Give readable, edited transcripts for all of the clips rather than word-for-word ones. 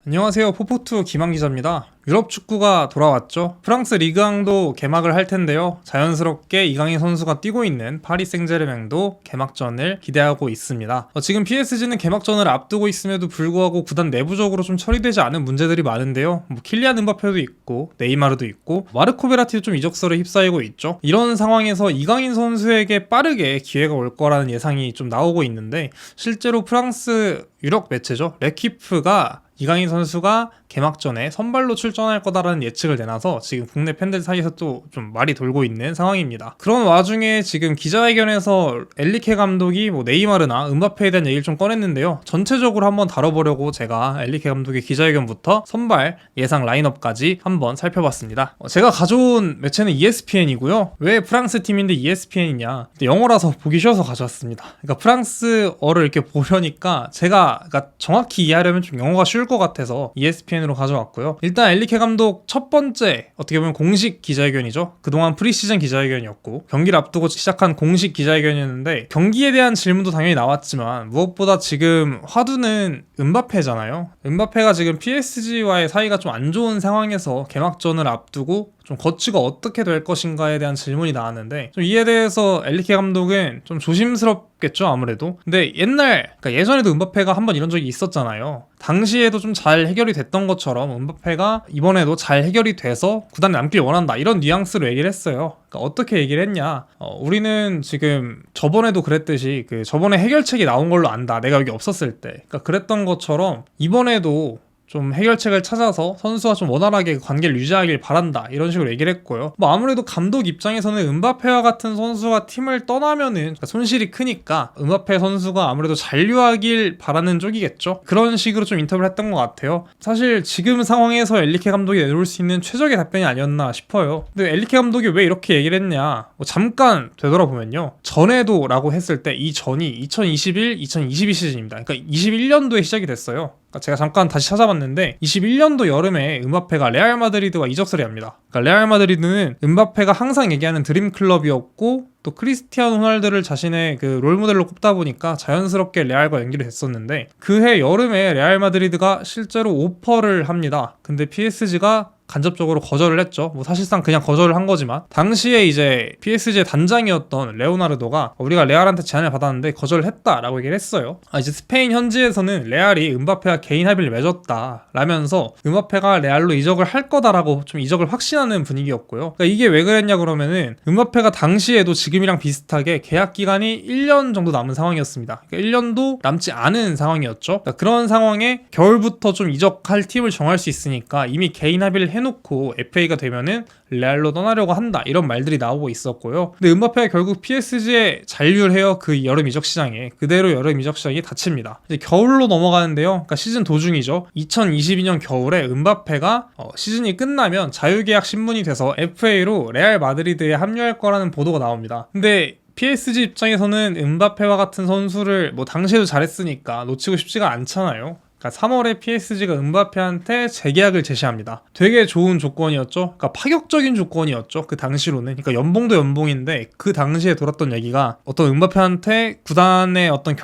안녕하세요. 포포투 김한 기자입니다. 유럽 축구가 돌아왔죠. 프랑스 리그왕도 개막을 할 텐데요. 자연스럽게 이강인 선수가 뛰고 있는 파리 생제르맹도 개막전을 기대하고 있습니다. 지금 PSG는 개막전을 앞두고 있음에도 불구하고 구단 내부적으로 좀 처리되지 않은 문제들이 많은데요. 킬리안 음바페도 있고 네이마르도 있고 마르코 베라티도 좀 이적설에 휩싸이고 있죠. 이런 상황에서 이강인 선수에게 빠르게 기회가 올 거라는 예상이 좀 나오고 있는데, 실제로 프랑스 유력 매체죠. 레키프가 이강인 선수가 개막전에 선발로 출전할 거다라는 예측을 내놔서 지금 국내 팬들 사이에서 또 좀 말이 돌고 있는 상황입니다. 그런 와중에 지금 기자회견에서 엘리케 감독이 네이마르나 음바페에 대한 얘기를 좀 꺼냈는데요. 전체적으로 한번 다뤄보려고 제가 엘리케 감독의 기자회견부터 선발 예상 라인업까지 한번 살펴봤습니다. 제가 가져온 매체는 ESPN이고요. 왜 프랑스 팀인데 ESPN이냐? 영어라서 보기 쉬워서 가져왔습니다. 그러니까 프랑스어를 이렇게 보려니까 제가 정확히 이해하려면 좀 영어가 쉬울 것 같아서 ESPN으로 가져왔고요. 일단 엘리케 감독 첫 번째 어떻게 보면 공식 기자회견이죠. 그동안 프리시즌 기자회견이었고 경기를 앞두고 시작한 공식 기자회견이었는데, 경기에 대한 질문도 당연히 나왔지만 무엇보다 지금 화두는 음바페잖아요. 음바페가 지금 PSG와의 사이가 좀 안 좋은 상황에서 개막전을 앞두고 좀 거치가 어떻게 될 것인가에 대한 질문이 나왔는데, 좀 이에 대해서 엘리케 감독은 좀 조심스럽겠죠, 아무래도. 근데 그러니까 예전에도 음바페가 한번 이런 적이 있었잖아요. 당시에도 좀 잘 해결이 됐던 것처럼 음바페가 이번에도 잘 해결이 돼서 구단에 남길 원한다, 이런 뉘앙스로 얘기를 했어요. 그러니까 어떻게 얘기를 했냐? 우리는 지금 저번에도 그랬듯이 저번에 해결책이 나온 걸로 안다, 내가 여기 없었을 때. 그러니까 그랬던 것처럼 이번에도 좀 해결책을 찾아서 선수와 좀 원활하게 관계를 유지하길 바란다, 이런 식으로 얘기를 했고요. 아무래도 감독 입장에서는 음바페와 같은 선수가 팀을 떠나면은 손실이 크니까 음바페 선수가 아무래도 잔류하길 바라는 쪽이겠죠. 그런 식으로 좀 인터뷰를 했던 것 같아요. 사실 지금 상황에서 엘리케 감독이 내놓을 수 있는 최적의 답변이 아니었나 싶어요. 근데 엘리케 감독이 왜 이렇게 얘기를 했냐, 잠깐 되돌아보면요, 전에도 라고 했을 때 이 전이 2021, 2022 시즌입니다. 그러니까 21년도에 시작이 됐어요. 제가 잠깐 다시 찾아봤는데 21년도 여름에 음바페가 레알 마드리드와 이적설이 합니다. 그러니까 레알 마드리드는 음바페가 항상 얘기하는 드림 클럽이었고, 또 크리스티아노 호날두를 자신의 롤모델로 꼽다 보니까 자연스럽게 레알과 연결이 됐었는데, 그해 여름에 레알 마드리드가 실제로 오퍼를 합니다. 근데 PSG가 간접적으로 거절을 했죠. 사실상 그냥 거절을 한 거지만, 당시에 이제 PSG의 단장이었던 레오나르도가 우리가 레알한테 제안을 받았는데 거절을 했다라고 얘기를 했어요. 이제 스페인 현지에서는 레알이 음바페와 개인 합의를 맺었다 라면서 음바페가 레알로 이적을 할 거다라고 좀 이적을 확신하는 분위기였고요. 그러니까 이게 왜 그랬냐 그러면은, 음바페가 당시에도 지금이랑 비슷하게 계약 기간이 1년 정도 남은 상황이었습니다. 그러니까 1년도 남지 않은 상황이었죠. 그러니까 그런 상황에 겨울부터 좀 이적할 팀을 정할 수 있으니까 이미 개인 합의를 해놓고 FA가 되면은 레알로 떠나려고 한다, 이런 말들이 나오고 있었고요. 근데 음바페가 결국 PSG에 잔류를 해요. 그 여름 이적 시장에 그대로 여름 이적 시장이 닫힙니다. 이제 겨울로 넘어가는데요. 그러니까 시즌 도중이죠. 2022년 겨울에 음바페가 시즌이 끝나면 자유계약 신문이 돼서 FA로 레알 마드리드에 합류할 거라는 보도가 나옵니다. 근데 PSG 입장에서는 음바페와 같은 선수를 당시에도 잘했으니까 놓치고 싶지가 않잖아요. 3월에 PSG가 음바페한테 재계약을 제시합니다. 되게 좋은 조건이었죠. 파격적인 조건이었죠. 그 당시로는. 연봉도 연봉인데 그 당시에 돌았던 얘기가 어떤 음바페한테 구단의 어떤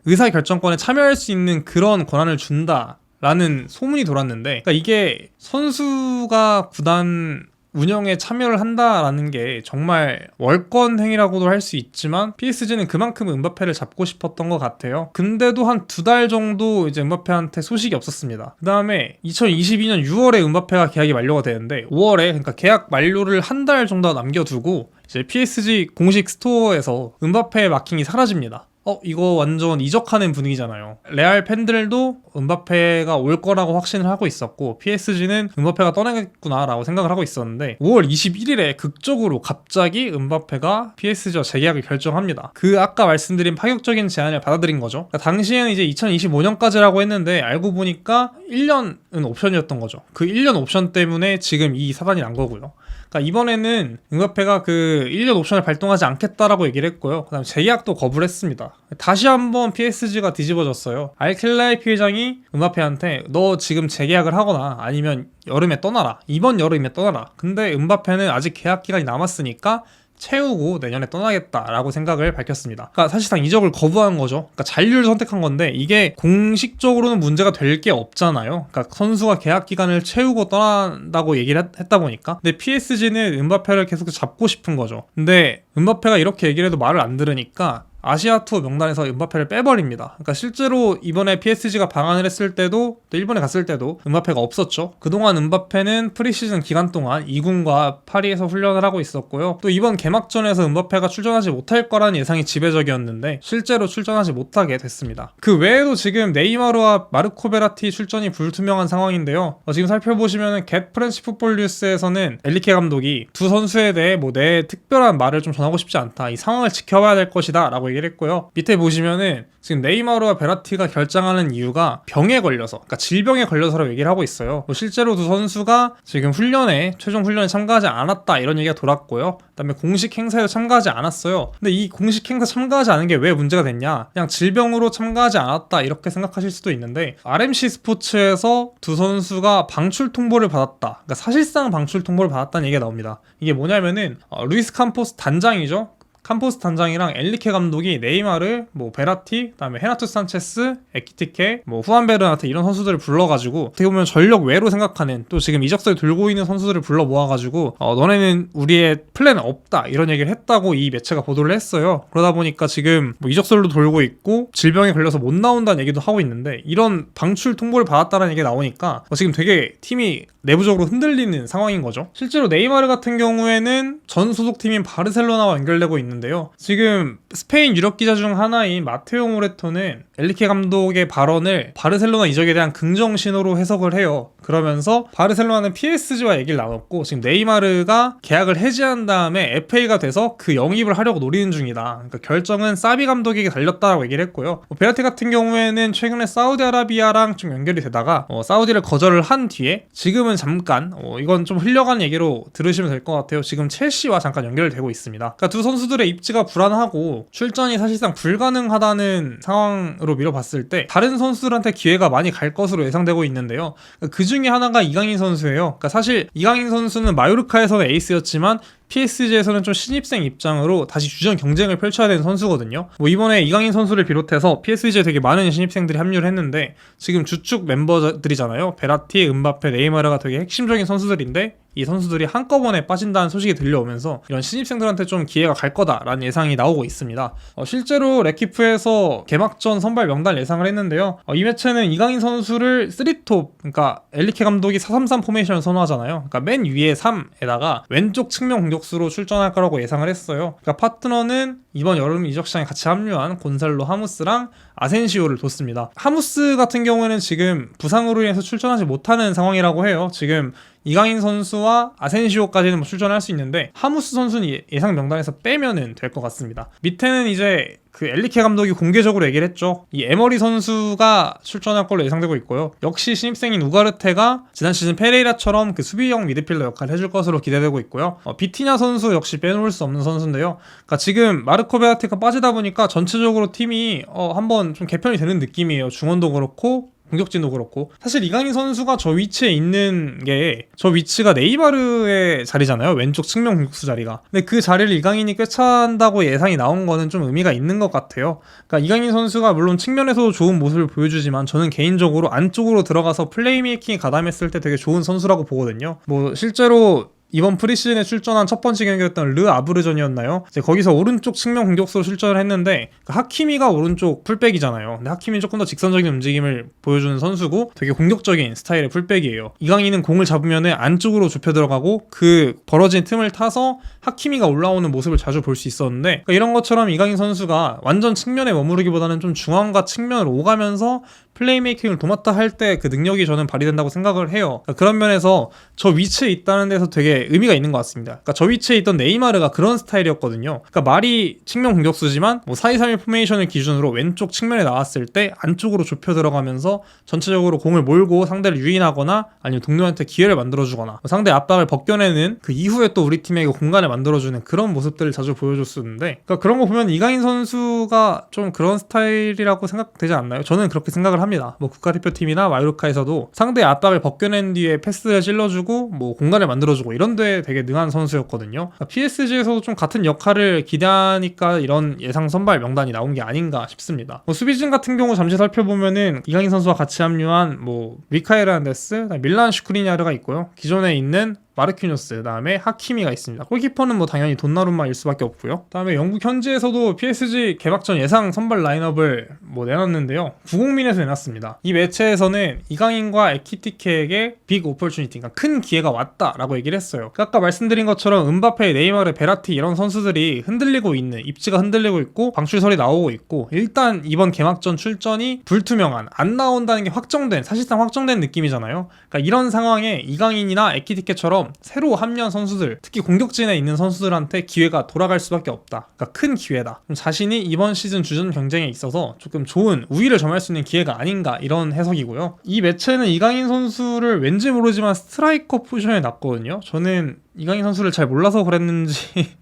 의사 결정권에 참여할 수 있는 그런 권한을 준다 라는 소문이 돌았는데, 이게 선수가 구단 운영에 참여를 한다라는 게 정말 월권 행위라고도 할 수 있지만, PSG는 그만큼 음바페를 잡고 싶었던 것 같아요. 근데도 한 2달 정도 이제 음바페한테 소식이 없었습니다. 그 다음에 2022년 6월에 음바페가 계약이 만료가 되는데, 5월에 그러니까 계약 만료를 한 달 정도 남겨두고 이제 PSG 공식 스토어에서 음바페의 마킹이 사라집니다. 이거 완전 이적하는 분위기잖아요. 레알 팬들도 음바페가 올 거라고 확신을 하고 있었고, PSG는 음바페가 떠나겠구나라고 생각을 하고 있었는데, 5월 21일에 극적으로 갑자기 음바페가 PSG와 재계약을 결정합니다. 아까 말씀드린 파격적인 제안을 받아들인 거죠. 당시에는 이제 2025년까지라고 했는데 알고 보니까 1년은 옵션이었던 거죠. 그 1년 옵션 때문에 지금 이 사단이 난 거고요. 이번에는 음바페가 1년 옵션을 발동하지 않겠다라고 얘기를 했고요. 그 다음에 재계약도 거부를 했습니다. 다시 한번 PSG가 뒤집어졌어요. 알켈라이피 회장이 음바페한테 너 지금 재계약을 하거나 아니면 여름에 떠나라, 이번 여름에 떠나라. 근데 음바페는 아직 계약 기간이 남았으니까 채우고 내년에 떠나겠다라고 생각을 밝혔습니다. 그러니까 사실상 이적을 거부한 거죠. 그러니까 잔류를 선택한 건데 이게 공식적으로는 문제가 될 게 없잖아요. 그러니까 선수가 계약 기간을 채우고 떠난다고 얘기를 했다 보니까. 근데 PSG는 음바페를 계속 잡고 싶은 거죠. 근데 음바페가 이렇게 얘기를 해도 말을 안 들으니까 아시아 투어 명단에서 음바페를 빼버립니다. 그러니까 실제로 이번에 PSG가 방한을 했을 때도 또 일본에 갔을 때도 음바페가 없었죠. 그동안 음바페는 프리시즌 기간 동안 2군과 파리에서 훈련을 하고 있었고요. 또 이번 개막전에서 음바페가 출전하지 못할 거라는 예상이 지배적이었는데 실제로 출전하지 못하게 됐습니다. 그 외에도 지금 네이마르와 마르코 베라티 출전이 불투명한 상황인데요. 지금 살펴보시면은 겟 프렌치 풋볼 뉴스에서는 엘리케 감독이 두 선수에 대해 내 특별한 말을 좀 전하고 싶지 않다. 이 상황을 지켜봐야 될 것이다 라고 얘기를 했고요. 밑에 보시면은 지금 네이마르와 베라티가 결장하는 이유가 병에 걸려서, 그러니까 질병에 걸려서라고 얘기를 하고 있어요. 실제로 두 선수가 지금 최종 훈련에 참가하지 않았다 이런 얘기가 돌았고요. 그다음에 공식 행사에도 참가하지 않았어요. 근데 이 공식 행사 참가하지 않은 게 왜 문제가 됐냐? 그냥 질병으로 참가하지 않았다 이렇게 생각하실 수도 있는데 RMC 스포츠에서 두 선수가 방출 통보를 받았다. 그러니까 사실상 방출 통보를 받았다는 얘기가 나옵니다. 이게 뭐냐면은 루이스 캄포스 단장이죠. 캄포스 단장이랑 엘리케 감독이 네이마르, 베라티, 그다음에 헤나토 산체스, 에키티케, 후안 베르나테 이런 선수들을 불러가지고 어떻게 보면 전력 외로 생각하는 또 지금 이적설을 들고 있는 선수들을 불러 모아가지고 너네는 우리의 플랜 없다 이런 얘기를 했다고 이 매체가 보도를 했어요. 그러다 보니까 지금 이적설도 돌고 있고 질병에 걸려서 못 나온다는 얘기도 하고 있는데 이런 방출 통보를 받았다는 얘기가 나오니까 지금 되게 팀이 내부적으로 흔들리는 상황인 거죠. 실제로 네이마르 같은 경우에는 전 소속팀인 바르셀로나와 연결되고 있는데요. 지금 스페인 유력 기자 중 하나인 마테오 모레토는 엘리케 감독의 발언을 바르셀로나 이적에 대한 긍정 신호로 해석을 해요. 그러면서 바르셀로나는 PSG와 얘기를 나눴고 지금 네이마르가 계약을 해지한 다음에 FA가 돼서 그 영입을 하려고 노리는 중이다. 그러니까 결정은 사비 감독에게 달렸다라고 얘기를 했고요. 베라티 같은 경우에는 최근에 사우디아라비아랑 좀 연결이 되다가 사우디를 거절을 한 뒤에 지금은 잠깐 이건 좀 흘려간 얘기로 들으시면 될 것 같아요. 지금 첼시와 잠깐 연결되고 있습니다. 그러니까 두 선수들의 입지가 불안하고 출전이 사실상 불가능하다는 상황으로 미뤄봤을 때 다른 선수들한테 기회가 많이 갈 것으로 예상되고 있는데요. 그 중에 하나가 이강인 선수예요. 그러니까 사실 이강인 선수는 마요르카에서는 에이스였지만 PSG에서는 좀 신입생 입장으로 다시 주전 경쟁을 펼쳐야 되는 선수거든요. 이번에 이강인 선수를 비롯해서 PSG에 되게 많은 신입생들이 합류를 했는데 지금 주축 멤버들이잖아요. 베라티, 음바페, 네이마르가 되게 핵심적인 선수들인데 이 선수들이 한꺼번에 빠진다는 소식이 들려오면서 이런 신입생들한테 좀 기회가 갈 거다라는 예상이 나오고 있습니다. 실제로 레키프에서 개막전 선발 명단 예상을 했는데요. 이 매체는 이강인 선수를 3톱, 그러니까 엘리케 감독이 4-3-3 포메이션을 선호하잖아요. 그러니까 맨 위에 3에다가 왼쪽 측면 공격수로 출전할 거라고 예상을 했어요. 그러니까 파트너는 이번 여름 이적 시장에 같이 합류한 곤살로 하무스랑 아센시오를 뒀습니다. 하무스 같은 경우에는 지금 부상으로 인해서 출전하지 못하는 상황이라고 해요. 지금 이강인 선수와 아센시오까지는 출전할 수 있는데 하무스 선수는 예상 명단에서 빼면은 될 것 같습니다. 밑에는 이제 그 엘리케 감독이 공개적으로 얘기를 했죠. 이 에머리 선수가 출전할 걸로 예상되고 있고요. 역시 신입생인 우가르테가 지난 시즌 페레이라처럼 그 수비형 미드필더 역할을 해줄 것으로 기대되고 있고요. 비티냐 선수 역시 빼놓을 수 없는 선수인데요. 그러니까 지금 마르코 베라티가 빠지다 보니까 전체적으로 팀이 한번 좀 개편이 되는 느낌이에요. 중원도 그렇고 공격진도 그렇고. 사실 이강인 선수가 저 위치에 있는 게 저 위치가 네이마르의 자리잖아요. 왼쪽 측면 공격수 자리가. 근데 그 자리를 이강인이 꿰찬다고 예상이 나온 거는 좀 의미가 있는 것 같아요. 그러니까 이강인 선수가 물론 측면에서도 좋은 모습을 보여주지만 저는 개인적으로 안쪽으로 들어가서 플레이메이킹에 가담했을 때 되게 좋은 선수라고 보거든요. 실제로 이번 프리시즌에 출전한 첫 번째 경기였던 르 아브르전이었나요? 이제 거기서 오른쪽 측면 공격수로 출전을 했는데 하키미가 오른쪽 풀백이잖아요. 근데 하키미는 조금 더 직선적인 움직임을 보여주는 선수고 되게 공격적인 스타일의 풀백이에요. 이강인은 공을 잡으면 안쪽으로 좁혀 들어가고 그 벌어진 틈을 타서 하키미가 올라오는 모습을 자주 볼 수 있었는데 그러니까 이런 것처럼 이강인 선수가 완전 측면에 머무르기보다는 좀 중앙과 측면을 오가면서 플레이메이킹을 도맡아 할 때 그 능력이 저는 발휘된다고 생각을 해요. 그러니까 그런 면에서 저 위치에 있다는 데서 되게 의미가 있는 것 같습니다. 그러니까 저 위치에 있던 네이마르가 그런 스타일이었거든요. 그러니까 말이 측면 공격수지만 4-2-3-1 포메이션을 기준으로 왼쪽 측면에 나왔을 때 안쪽으로 좁혀 들어가면서 전체적으로 공을 몰고 상대를 유인하거나 아니면 동료한테 기회를 만들어주거나 상대 압박을 벗겨내는 그 이후에 또 우리 팀에게 공간을 만들어주는 그런 모습들을 자주 보여줬었는데 그러니까 그런 거 보면 이강인 선수가 좀 그런 스타일이라고 생각되지 않나요? 저는 그렇게 생각을 합니다. 합니다. 뭐 국가대표팀이나 마요르카에서도 상대의 압박을 벗겨낸 뒤에 패스를 찔러주고 뭐 공간을 만들어주고 이런 데에 되게 능한 선수였거든요. PSG에서도 좀 같은 역할을 기대하니까 이런 예상 선발 명단이 나온 게 아닌가 싶습니다. 뭐 수비진 같은 경우 잠시 살펴보면은 이강인 선수와 같이 합류한 뭐 미카엘 안데스, 밀란 슈크리냐르가 있고요. 기존에 있는 마르퀴뉴스, 그다음에 하키미가 있습니다. 골키퍼는 뭐 당연히 돈나룸마일 수밖에 없고요. 그다음에 영국 현지에서도 PSG 개막전 예상 선발 라인업을 뭐 내놨는데요. 구국민에서 내놨습니다. 이 매체에서는 이강인과 에키티케에게 빅 오퍼추니티, 그러니까 큰 기회가 왔다라고 얘기를 했어요. 아까 말씀드린 것처럼 음바페, 네이마르, 베라티 이런 선수들이 흔들리고 있는, 입지가 흔들리고 있고 방출설이 나오고 있고, 일단 이번 개막전 출전이 불투명한, 안 나온다는 게 확정된, 사실상 확정된 느낌이잖아요. 그러니까 이런 상황에 이강인이나 에키티케처럼 새로 합류한 선수들, 특히 공격진에 있는 선수들한테 기회가 돌아갈 수밖에 없다. 그러니까 큰 기회다. 자신이 이번 시즌 주전 경쟁에 있어서 조금 좋은 우위를 점할 수 있는 기회가 아닌가, 이런 해석이고요. 이 매체는 이강인 선수를 왠지 모르지만 스트라이커 포지션에 놨거든요. 저는 이강인 선수를 잘 몰라서 그랬는지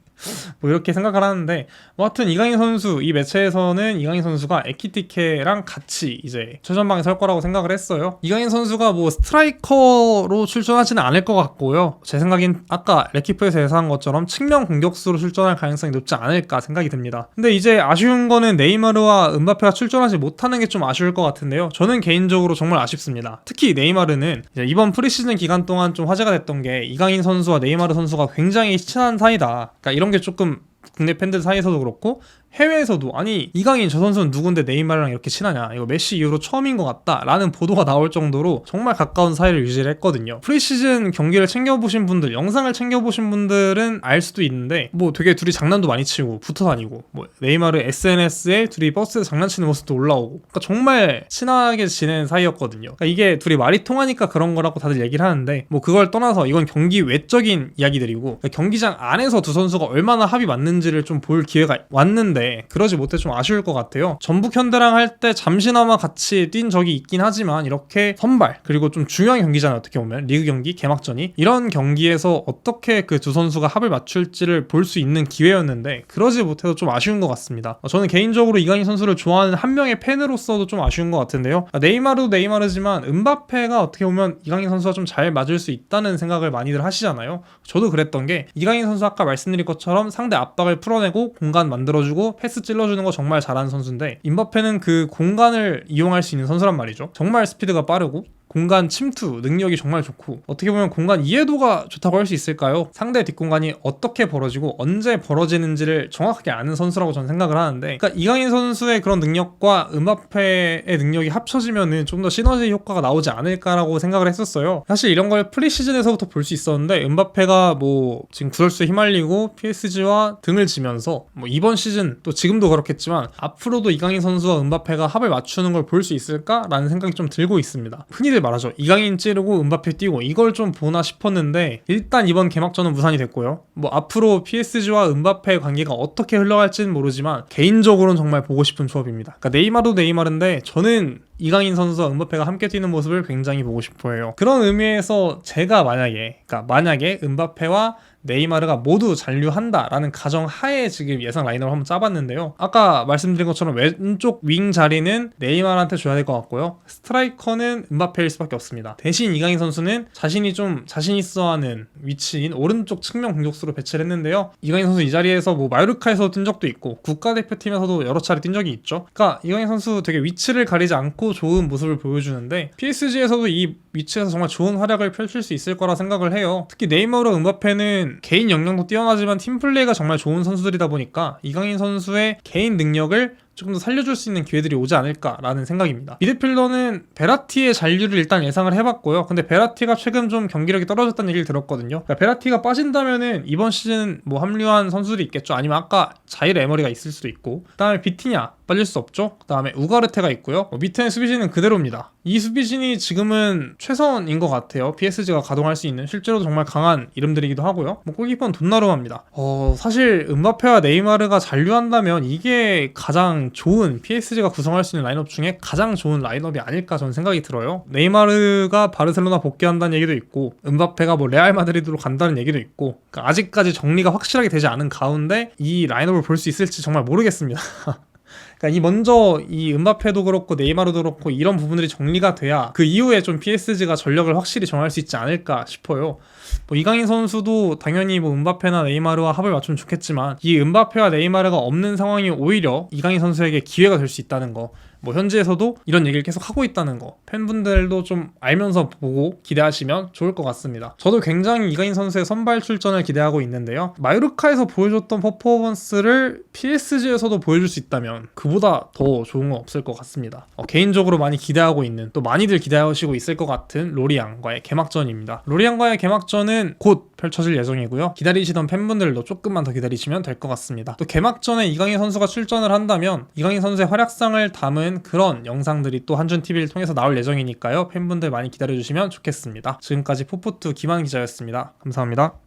뭐 이렇게 생각을 하는데, 뭐 하여튼 이강인 선수, 이 매체에서는 이강인 선수가 에키티케랑 같이 이제 최전방에 설 거라고 생각을 했어요. 이강인 선수가 뭐 스트라이커로 출전하지는 않을 것 같고요. 제 생각엔 아까 레키프에서 예상한 것처럼 측면 공격수로 출전할 가능성이 높지 않을까 생각이 듭니다. 근데 이제 아쉬운 거는 네이마르와 음바페가 출전하지 못하는 게 좀 아쉬울 것 같은데요. 저는 개인적으로 정말 아쉽습니다. 특히 네이마르는 이제 이번 프리시즌 기간 동안 좀 화제가 됐던 게 이강인 선수와 네이마르 선수가 굉장히 친한 사이다. 그러니까 이런 게 조금 국내 팬들 사이에서도 그렇고 해외에서도, 아니 이강인 저 선수는 누군데 네이마르랑 이렇게 친하냐, 이거 메시 이후로 처음인 것 같다 라는 보도가 나올 정도로 정말 가까운 사이를 유지를 했거든요. 프리시즌 경기를 챙겨보신 분들, 영상을 챙겨보신 분들은 알 수도 있는데 뭐 되게 둘이 장난도 많이 치고 붙어 다니고, 뭐 네이마르 SNS에 둘이 버스에서 장난치는 모습도 올라오고, 그러니까 정말 친하게 지낸 사이였거든요. 그러니까 이게 둘이 말이 통하니까 그런 거라고 다들 얘기를 하는데, 뭐 그걸 떠나서 이건 경기 외적인 이야기들이고, 그러니까 경기장 안에서 두 선수가 얼마나 합이 맞는지를 좀 볼 기회가 왔는데 그러지 못해 좀 아쉬울 것 같아요. 전북 현대랑 할 때 잠시나마 같이 뛴 적이 있긴 하지만 이렇게 선발, 그리고 좀 중요한 경기잖아요. 어떻게 보면 리그 경기, 개막전이, 이런 경기에서 어떻게 그 두 선수가 합을 맞출지를 볼 수 있는 기회였는데 그러지 못해서 좀 아쉬운 것 같습니다. 저는 개인적으로 이강인 선수를 좋아하는 한 명의 팬으로서도 좀 아쉬운 것 같은데요. 네이마르도 네이마르지만 음바페가 어떻게 보면 이강인 선수와 좀 잘 맞을 수 있다는 생각을 많이들 하시잖아요. 저도 그랬던 게, 이강인 선수 아까 말씀드린 것처럼 상대 압박을 풀어내고 공간 만들어주고 패스 찔러주는 거 정말 잘하는 선수인데, 임바페는 그 공간을 이용할 수 있는 선수란 말이죠. 정말 스피드가 빠르고 공간 침투 능력이 정말 좋고, 어떻게 보면 공간 이해도가 좋다고 할 수 있을까요? 상대 뒷공간이 어떻게 벌어지고 언제 벌어지는지를 정확하게 아는 선수라고 저는 생각을 하는데, 그러니까 이강인 선수의 그런 능력과 음바페의 능력이 합쳐지면은 좀 더 시너지 효과가 나오지 않을까라고 생각을 했었어요. 사실 이런 걸 프리시즌에서부터 볼 수 있었는데, 음바페가 뭐 지금 구설수에 휘말리고 PSG와 등을 지면서 뭐 이번 시즌, 또 지금도 그렇겠지만 앞으로도 이강인 선수와 음바페가 합을 맞추는 걸 볼 수 있을까라는 생각이 좀 들고 있습니다. 흔히들 말하죠. 이강인 찌르고 음바페 뛰고, 이걸 좀 보나 싶었는데 일단 이번 개막전은 무산이 됐고요. 뭐 앞으로 PSG와 음바페의 관계가 어떻게 흘러갈지는 모르지만 개인적으로는 정말 보고 싶은 조합입니다. 그러니까 네이마르도 네이마르인데 저는 이강인 선수와 음바페가 함께 뛰는 모습을 굉장히 보고 싶어요. 그런 의미에서 제가 만약에 음바페와 네이마르가 모두 잔류한다라는 가정하에 지금 예상 라인업을 한번 짜봤는데요. 아까 말씀드린 것처럼 왼쪽 윙 자리는 네이마르한테 줘야 될 것 같고요. 스트라이커는 음바페일 수밖에 없습니다. 대신 이강인 선수는 자신이 좀 자신 있어하는 위치인 오른쪽 측면 공격수로 배치를 했는데요. 이강인 선수 이 자리에서 뭐 마요르카에서 뛴 적도 있고 국가대표팀에서도 여러 차례 뛴 적이 있죠. 그러니까 이강인 선수 되게 위치를 가리지 않고 좋은 모습을 보여주는데, PSG에서도 이 위치에서 정말 좋은 활약을 펼칠 수 있을 거라 생각을 해요. 특히 네이마르와 음바페는 개인 역량도 뛰어나지만 팀플레이가 정말 좋은 선수들이다 보니까 이강인 선수의 개인 능력을 조금 더 살려줄 수 있는 기회들이 오지 않을까라는 생각입니다. 미드필더는 베라티의 잔류를 일단 예상을 해봤고요. 근데 베라티가 최근 좀 경기력이 떨어졌다는 얘기를 들었거든요. 그러니까 베라티가 빠진다면은 이번 시즌 뭐 합류한 선수들이 있겠죠. 아니면 아까 자일 에머리가 있을 수도 있고, 그 다음에 비티냐 빠질 수 없죠. 그 다음에 우가르테가 있고요. 밑에는 수비진은 그대로입니다. 이 수비진이 지금은 최선인 것 같아요. PSG가 가동할 수 있는, 실제로도 정말 강한 이름들이기도 하고요. 뭐 골키퍼는 돈나룸마입니다. 사실 음바페와 네이마르가 잔류한다면 이게 가장 좋은, PSG가 구성할 수 있는 라인업 중에 가장 좋은 라인업이 아닐까 저는 생각이 들어요. 네이마르가 바르셀로나 복귀한다는 얘기도 있고, 음바페가 뭐 레알 마드리드로 간다는 얘기도 있고, 그러니까 아직까지 정리가 확실하게 되지 않은 가운데 이 라인업을 볼 수 있을지 정말 모르겠습니다. 그러니까 먼저 이 음바페도 그렇고 네이마르도 그렇고 이런 부분들이 정리가 돼야 그 이후에 좀 PSG가 전력을 확실히 정할 수 있지 않을까 싶어요. 뭐 이강인 선수도 당연히 뭐 음바페나 네이마르와 합을 맞추면 좋겠지만 이 음바페와 네이마르가 없는 상황이 오히려 이강인 선수에게 기회가 될 수 있다는 거, 뭐 현지에서도 이런 얘기를 계속 하고 있다는 거, 팬분들도 좀 알면서 보고 기대하시면 좋을 것 같습니다. 저도 굉장히 이강인 선수의 선발 출전을 기대하고 있는데요. 마요르카에서 보여줬던 퍼포먼스를 PSG에서도 보여줄 수 있다면 그보다 더 좋은 건 없을 것 같습니다. 개인적으로 많이 기대하고 있는, 또 많이들 기대하시고 있을 것 같은 로리앙과의 개막전입니다. 로리앙과의 개막전은 곧 펼쳐질 예정이고요. 기다리시던 팬분들도 조금만 더 기다리시면 될 것 같습니다. 또 개막전에 이강인 선수가 출전을 한다면 이강인 선수의 활약상을 담은 그런 영상들이 또 한준TV를 통해서 나올 예정이니까요. 팬분들 많이 기다려주시면 좋겠습니다. 지금까지 포포투 김한 기자였습니다. 감사합니다.